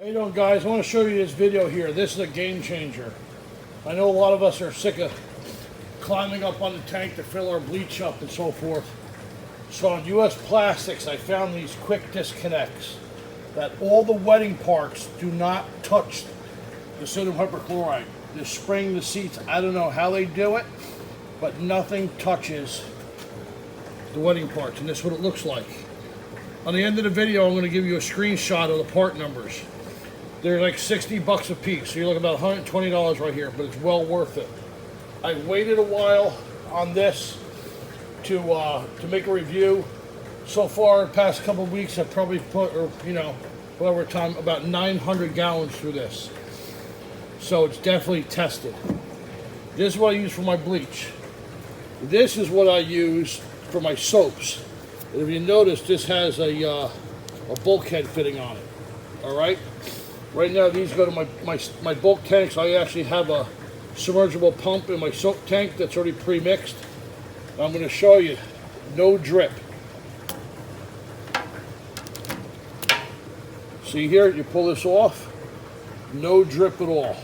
you doing, guys? I want to show you this video here. This is a game changer. I know a lot of us are sick of climbing up on the tank to fill our bleach up and so forth. So on US Plastics, I found these quick disconnects that all the wetting parts do not touch the sodium hypochlorite. The spring, the seats, I don't know how they do it, but nothing touches the wetting parts, and this is what it looks like. On the end of the video, I'm going to give you a screenshot of the part numbers. They're like 60 bucks a piece, so you're looking about $120 right here, but it's well worth it. I waited a while on this to make a review. So far, the past couple of weeks, I've probably put, whatever time, about 900 gallons through this. So it's definitely tested. This is what I use for my bleach. This is what I use for my soaps. And if you notice, this has a bulkhead fitting on it. All right. Right now, these go to my bulk tanks. I actually have a submergible pump in my soap tank that's already pre-mixed. I'm going to show you, no drip. See here, you pull this off, no drip at all.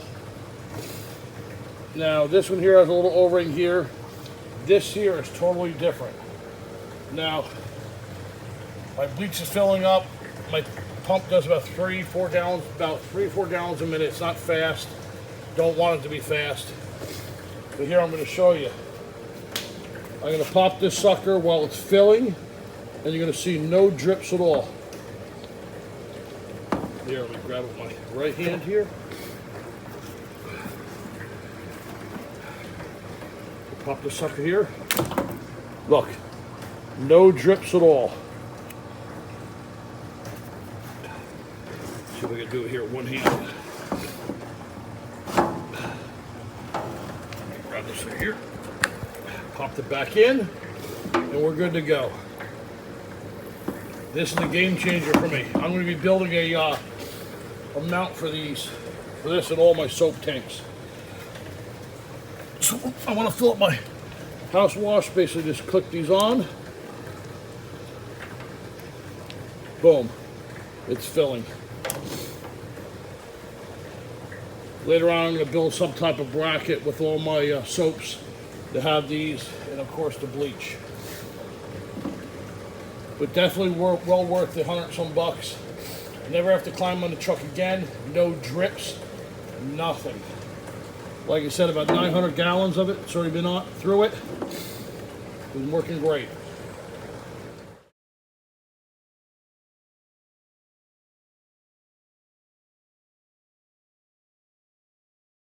Now this one here has a little O-ring here. This here is totally different. Now, my bleach is filling up. My pump does about 3-4 gallons a minute. It's not fast. Don't want it to be fast. But here I'm going to show you. I'm going to pop this sucker while it's filling, and you're going to see no drips at all. Here, let me grab it with my right hand here. Pop this sucker here. Look, no drips at all. See if I can do it here with one hand. Grab this right here. Pop it back in, and we're good to go. This is a game changer for me. I'm going to be building a mount for this in all my soap tanks. So I want to fill up my house wash. Basically, just click these on. Boom, it's filling. Later on, I'm going to build some type of bracket with all my soaps to have these, and of course the bleach. But definitely well worth the 100-some bucks. Never have to climb on the truck again. No drips, nothing. Like I said, about 900 gallons of it. It's already been through it. It's been working great.